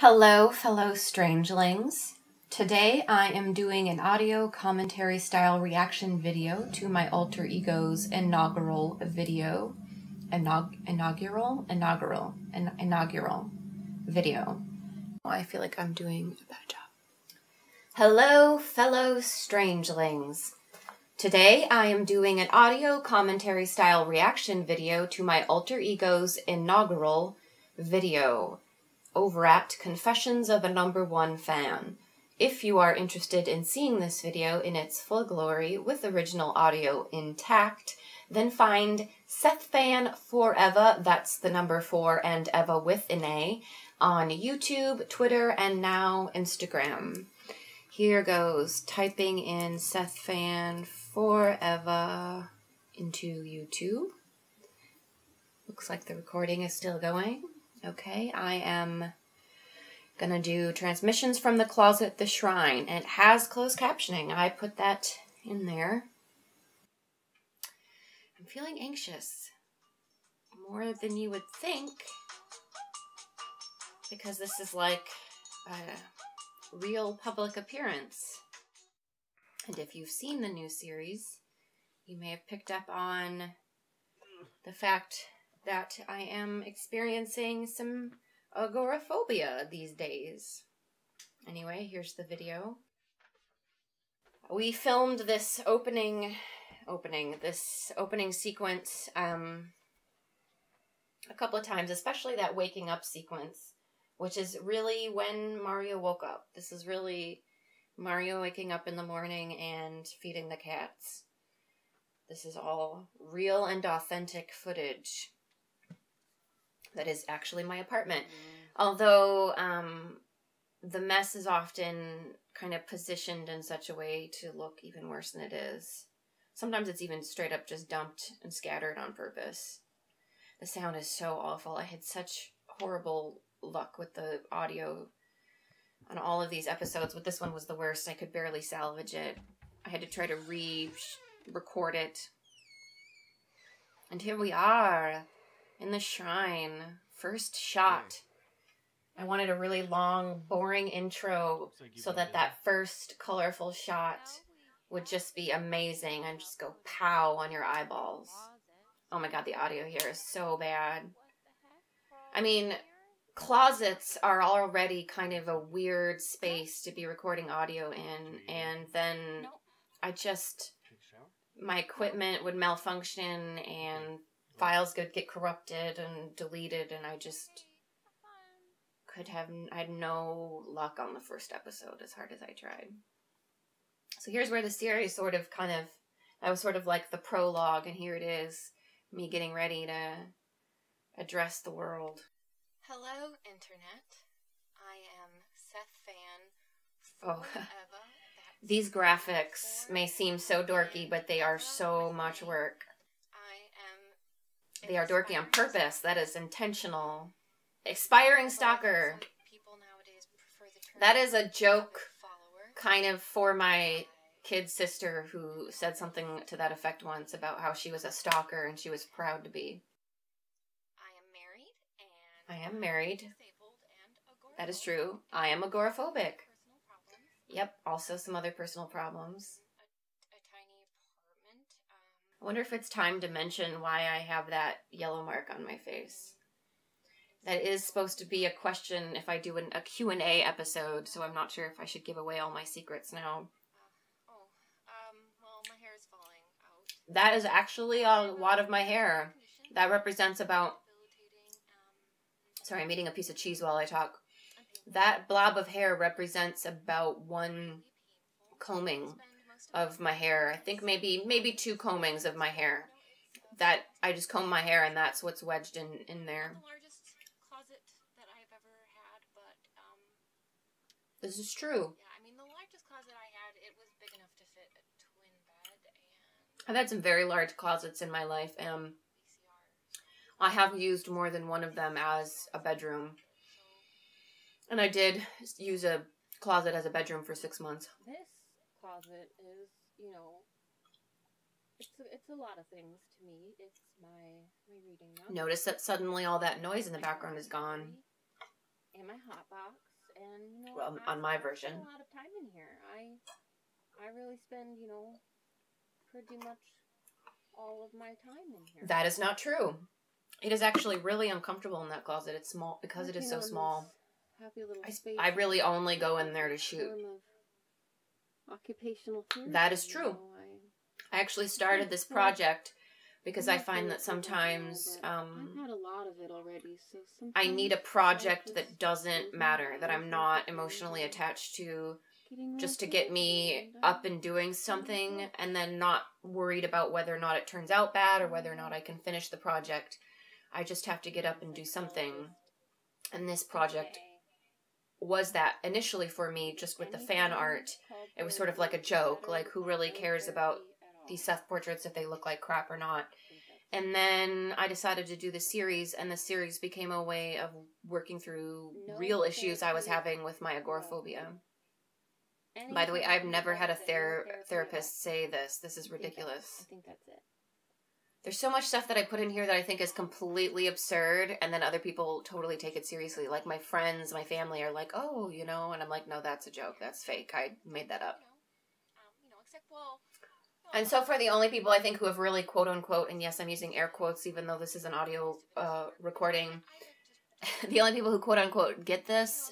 Hello, fellow strangelings. Today I am doing an audio commentary style reaction video to my alter ego's inaugural video. Inaugural video. I feel like I'm doing a bad job. Hello, fellow strangelings. Today I am doing an audio commentary style reaction video to my alter ego's inaugural video over at Confessions of a #1 Fan. If you are interested in seeing this video in its full glory with original audio intact, then find SethFan Forever, that's the number 4 and Eva with an A, on YouTube, Twitter, and now Instagram. Here goes, typing in SethFan Forever into YouTube. Looks like the recording is still going. Okay, I am gonna do transmissions from the closet, the shrine, and it has closed captioning. I put that in there. I'm feeling anxious, more than you would think, because this is like a real public appearance. And if you've seen the new series, you may have picked up on the fact that I am experiencing some agoraphobia these days. Anyway, here's the video. We filmed this opening sequence a couple of times, especially that waking up sequence, which is really when Mario woke up. This is really Mario waking up in the morning and feeding the cats. This is all real and authentic footage. That is actually my apartment. Although the mess is often kind of positioned in such a way to look even worse than it is. Sometimes it's even straight up just dumped and scattered on purpose. The sound is so awful. I had such horrible luck with the audio on all of these episodes, but this one was the worst. I could barely salvage it. I had to try to re-record it. And here we are. In the shrine. First shot. I wanted a really long, boring intro so that first colorful shot would just be amazing and just go pow on your eyeballs. Oh my god, the audio here is so bad. I mean, closets are already kind of a weird space to be recording audio in, and then my equipment would malfunction and files could get corrupted and deleted, and I had no luck on the first episode as hard as I tried. So here's where the series that was sort of like the prologue, and here it is, me getting ready to address the world. Hello, Internet. I am SethFan Forever. These graphics may seem so dorky, but they are so much work. They are dorky on purpose. That is intentional. Expiring stalker. That is a joke kind of for my kid sister who said something to that effect once about how she was a stalker and she was proud to be. I am married. That is true. I am agoraphobic. Yep, also some other personal problems. I wonder if it's time to mention why I have that yellow mark on my face. That is supposed to be a question if I do a Q&A episode, so I'm not sure if I should give away all my secrets now. Well, my hair is falling out. That is actually a lot of my hair. That represents about... Sorry, I'm eating a piece of cheese while I talk. That blob of hair represents about 1 combing of my hair. I think maybe 2 combings of my hair. That I just comb my hair and that's what's wedged in there. The largest closet that I've ever had, but this is true. Yeah, I mean the largest closet I had, it was big enough to fit a twin bed, and I've had some very large closets in my life, and I have used more than one of them as a bedroom. And I did use a closet as a bedroom for 6 months. This closet is, it's a lot of things to me. It's my reading nook. Notice that suddenly all that noise in the background is gone. And my hot box. and Well, I on my spend version. a lot of time in here. I really spend pretty much all of my time in here. That is not true. It is actually really uncomfortable in that closet. It's small because it is so small. Happy little space. I really only go in there to shoot. Occupational therapy. That is true. I actually started this project because I find that sometimes I've had a lot of it already, so I need a project that doesn't matter, that I'm not emotionally attached to, just to get me up and doing something, and then not worried about whether or not it turns out bad or whether or not I can finish the project. I just have to get up and do something. And this project was that initially for me, just with the fan art. It was sort of like a joke, like who really cares about these self-portraits if they look like crap or not. And then I decided to do the series, and the series became a way of working through real issues I was having with my agoraphobia. By the way, I've never had a therapist say this. This is ridiculous. I think that's it. There's so much stuff that I put in here that I think is completely absurd, and then other people totally take it seriously. Like my friends, my family are like, oh, and I'm like, no, that's a joke. That's fake. I made that up. And so far, the only people I think who have really quote unquote, and yes, I'm using air quotes even though this is an audio recording, the only people who quote unquote get this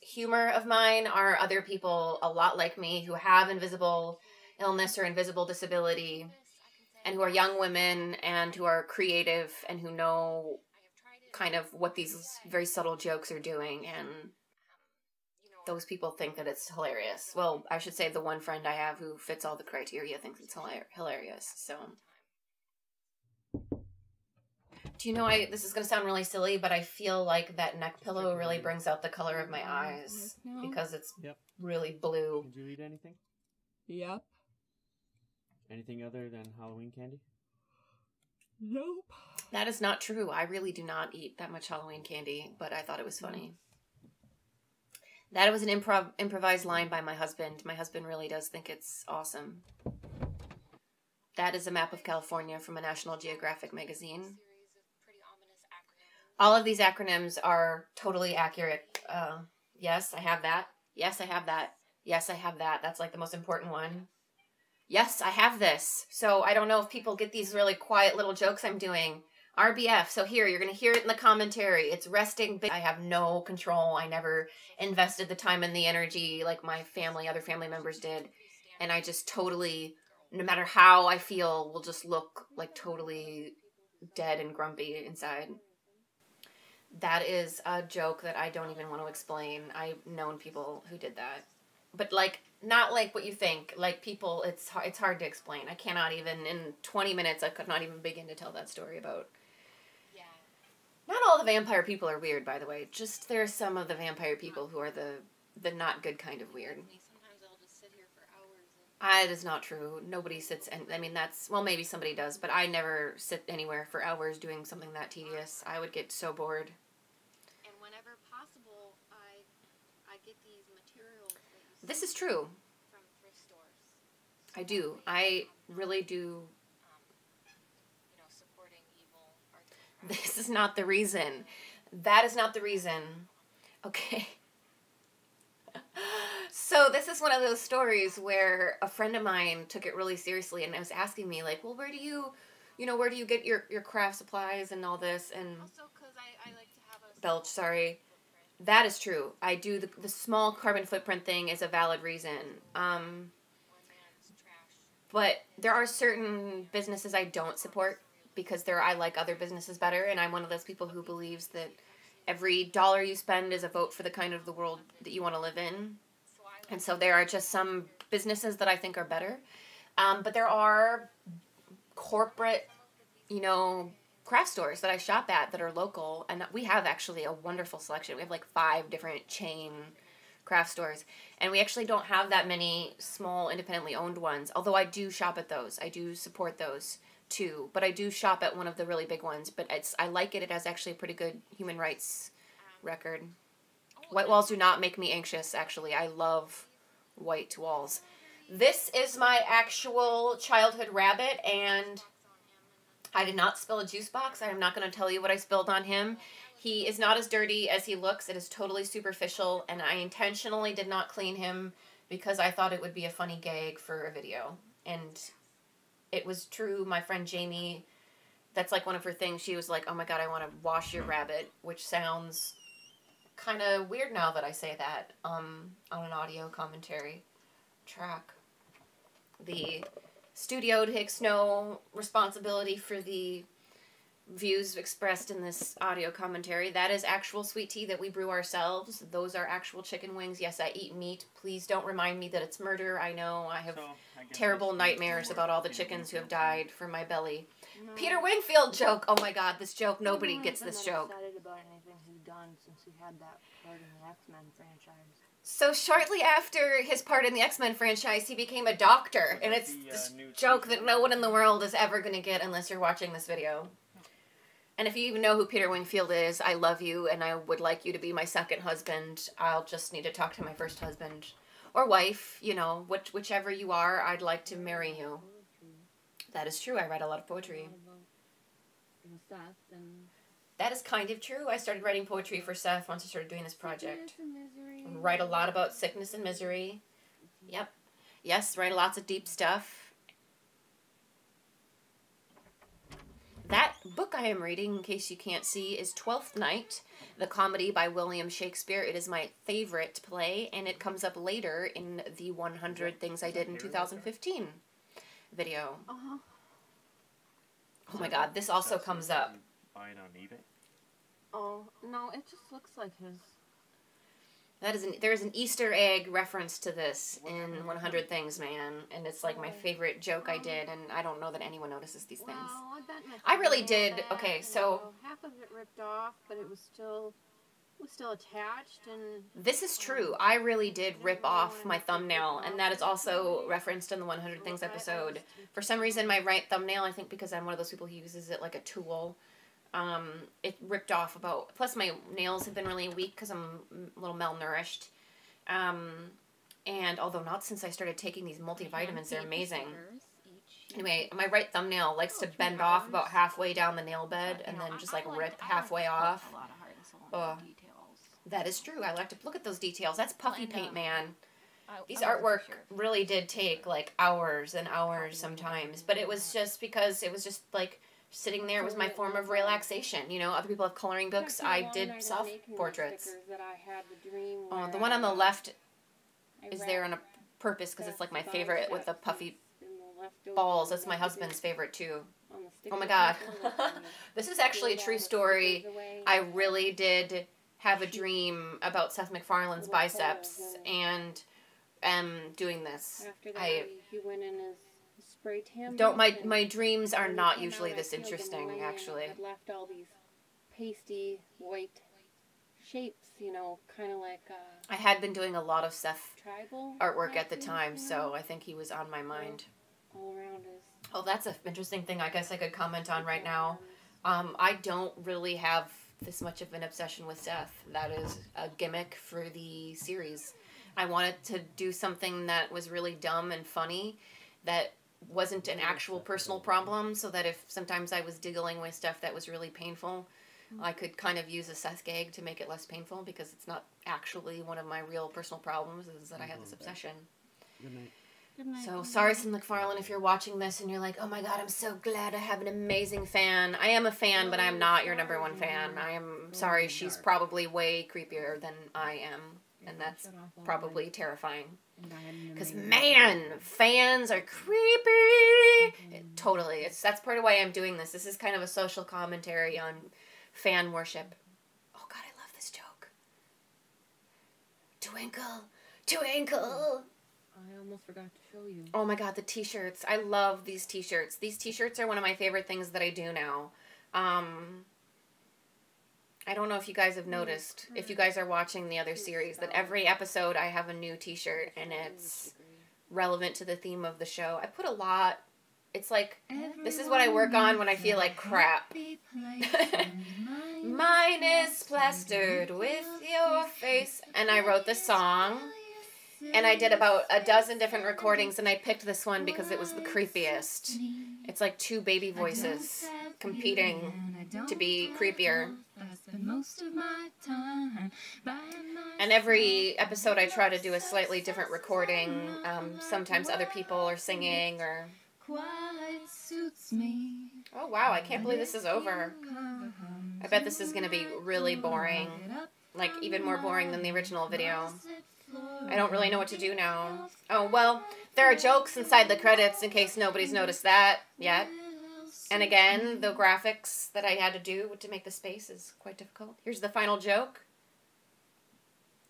humor of mine are other people a lot like me who have invisible illness or invisible disability, and who are young women and who are creative and who know kind of what these very subtle jokes are doing, and those people think that it's hilarious. Well, I should say the one friend I have who fits all the criteria thinks it's hilarious. So, do you know, this is going to sound really silly, but I feel like that neck pillow really brings out the color of my eyes because it's really blue. Did you eat anything? Yep. Anything other than Halloween candy? Nope. That is not true. I really do not eat that much Halloween candy, but I thought it was funny. That was an improvised line by my husband. My husband really does think it's awesome. That is a map of California from a National Geographic magazine. All of these acronyms are totally accurate. Yes, I have that. Yes, I have that. Yes, I have that. That's like the most important one. Yes, I have this. So I don't know if people get these really quiet little jokes I'm doing. RBF. So here, you're going to hear it in the commentary. It's resting. I have no control. I never invested the time and the energy like my family, other family members did. And I just totally, no matter how I feel, will just look like totally dead and grumpy inside. That is a joke that I don't even want to explain. I've known people who did that. But like, not like what you think. Like people, it's hard to explain. I cannot even, in 20 minutes, I could not even begin to tell that story about. Yeah. Not all the vampire people are weird, by the way. Just there's some of the vampire people who are the not good kind of weird. Sometimes I'll just sit here for hours. That is not true. Nobody sits, and I mean, well, maybe somebody does, but I never sit anywhere for hours doing something that tedious. I would get so bored. And whenever possible, I get these materials. This is true. From thrift stores. I do. I really do. Supporting evil arts. This is not the reason. That is not the reason. Okay. So this is one of those stories where a friend of mine took it really seriously and was asking me like, well, where do you get your craft supplies and all this? And also because I like to have a belch, sorry. That is true. I do. The small carbon footprint thing is a valid reason. But there are certain businesses I don't support because I like other businesses better, and I'm one of those people who believes that every dollar you spend is a vote for the kind of the world that you want to live in. And so there are just some businesses that I think are better. But there are corporate, craft stores that I shop at that are local, and we have actually a wonderful selection. We have like 5 different chain craft stores, and we actually don't have that many small independently owned ones, although I do shop at those. I do support those too, but I do shop at one of the really big ones, but I like it. It has actually a pretty good human rights record. White walls do not make me anxious, actually. I love white walls. This is my actual childhood rabbit, and I did not spill a juice box. I am not going to tell you what I spilled on him. He is not as dirty as he looks. It is totally superficial, and I intentionally did not clean him because I thought it would be a funny gag for a video. And it was true. My friend Jamie, that's like one of her things. She was like, oh my God, I want to wash your rabbit, which sounds kind of weird now that I say that on an audio commentary track. The studio takes no responsibility for the views expressed in this audio commentary. That is actual sweet tea that we brew ourselves. Those are actual chicken wings. Yes, I eat meat. Please don't remind me that it's murder. I know I have terrible nightmares about all the chickens who have died from my belly. No. Peter Wingfield joke. Oh my God, this joke. Nobody gets this joke. I'm excited about anything he's done since he had that part in the X-Men franchise. So shortly after his part in the X-Men franchise, he became a doctor. And it's this joke that no one in the world is ever going to get unless you're watching this video. And if you even know who Peter Wingfield is, I love you, and I would like you to be my second husband. I'll just need to talk to my first husband. Or wife, you know, whichever you are, I'd like to marry you. That is true. I write a lot of poetry. That is kind of true. I started writing poetry for Seth once I started doing this project. Write a lot about sickness and misery. Yep. Yes, write lots of deep stuff. That book I am reading, in case you can't see, is Twelfth Night, the comedy by William Shakespeare. It is my favorite play, and it comes up later in the 100 Things I Did in 2015 video. Uh-huh. Oh my God, this also comes up. Buy it on eBay? Oh, no, it just looks like his... There's an Easter egg reference to this in 100 Things, man, and it's like my favorite joke I did, and I don't know that anyone notices these things. Well, I bet I really did. Okay, so half of it ripped off, but it was still attached, and this is true. I really did rip off my thumbnail, and that is also referenced in the 100 Things episode. For some reason, my right thumbnail, I think because I'm one of those people who uses it like a tool, it ripped off about, plus my nails have been really weak because I'm a little malnourished. And although not since I started taking these multivitamins, they're amazing. Anyway, my right thumbnail likes to bend off about halfway down the nail bed and then just like rip halfway off. That is true. I like to look at those details. That's puffy paint, man. These artwork really did take like hours and hours sometimes, but it was just because it was just like sitting there was my form of relaxation. You know, other people have coloring books. I did self-portraits. Oh, the one on the left is there on a purpose because it's like my favorite with the puffy balls. That's my husband's favorite too. Oh my God. This is actually a true story. I really did have a dream about Seth MacFarlane's biceps and doing this. My dreams are not usually this interesting, actually. I'd left all these pasty white shapes, you know, kind of like I had been doing a lot of Seth tribal artwork at the time, so I think he was on my mind. All around his... Oh, that's an interesting thing I guess I could comment on right now. I don't really have this much of an obsession with Seth. That is a gimmick for the series. I wanted to do something that was really dumb and funny, that wasn't an actual personal problem, so that if sometimes I was dealing with stuff that was really painful, I could kind of use a Seth gag to make it less painful, because it's not actually one of my real personal problems, is that I have this obsession. Good night. Good night. So, sorry, Seth MacFarlane, if you're watching this and you're like, oh my God, I'm so glad I have an amazing fan. I am a fan, but I'm not your number one fan. I am sorry, she's probably way creepier than I am, and that's probably terrifying. Because, man, fans are creepy. Totally. That's part of why I'm doing this. This is kind of a social commentary on fan worship. Oh, God, I love this joke. Twinkle, twinkle. I almost forgot to show you. Oh, my God, the t-shirts. I love these t-shirts. These t-shirts are one of my favorite things that I do now. I don't know if you guys have noticed, if you guys are watching the other series, that every episode I have a new t-shirt, and it's relevant to the theme of the show. I put a lot, it's like, this is what I work on when I feel like crap. Mine is plastered with your face. And I wrote the song, and I did about a dozen different recordings, and I picked this one because it was the creepiest. It's like two baby voices. competing to be creepier. And every episode I try to do a slightly different recording. Sometimes other people are singing or... Oh wow, I can't believe this is over. I bet this is going to be really boring. Like, even more boring than the original video. I don't really know what to do now. Oh, well, there are jokes inside the credits in case nobody's noticed that yet. And again, the graphics that I had to do to make the space is quite difficult. Here's the final joke.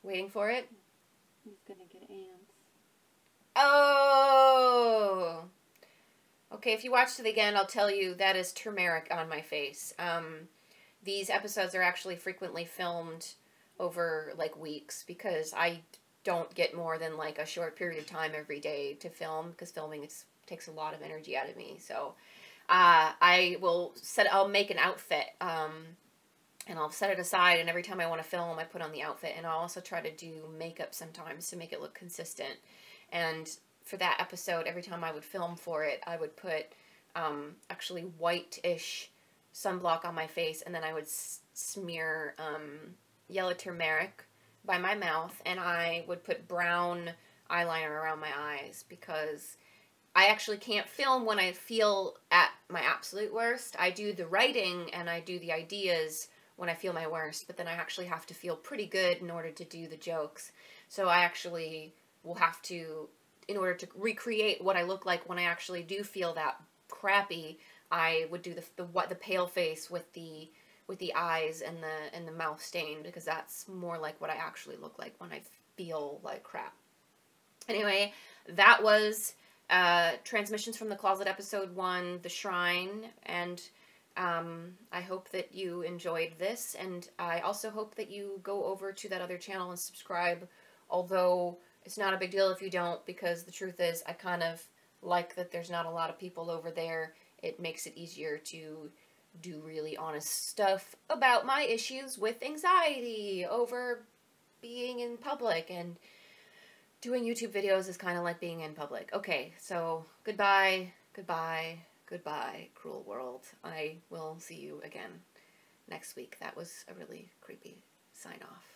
Waiting for it. He's gonna get ants. Oh! Okay, if you watched it again, I'll tell you that is turmeric on my face. These episodes are actually frequently filmed over, like, weeks because I don't get more than, like, a short period of time every day to film because filming takes a lot of energy out of me. So I'll make an outfit and I'll set it aside, and every time I want to film, I put on the outfit, and I'll also try to do makeup sometimes to make it look consistent. And for that episode, every time I would film for it, I would put actually white-ish sunblock on my face, and then I would smear yellow turmeric by my mouth, and I would put brown eyeliner around my eyes because I actually can't film when I feel at my absolute worst. I do the writing and I do the ideas when I feel my worst, but then I actually have to feel pretty good in order to do the jokes. So I actually will have to, in order to recreate what I look like when I actually do feel that crappy, I would do the pale face with the eyes and the mouth stained, because that's more like what I actually look like when I feel like crap. Anyway, that was Transmissions from the Closet episode 1, The Shrine, and I hope that you enjoyed this, and I also hope that you go over to that other channel and subscribe, although it's not a big deal if you don't, because the truth is I kind of like that there's not a lot of people over there. It makes it easier to do really honest stuff about my issues with anxiety over being in public, and doing YouTube videos is kind of like being in public. Okay, so goodbye, goodbye, goodbye, cruel world. I will see you again next week. That was a really creepy sign off.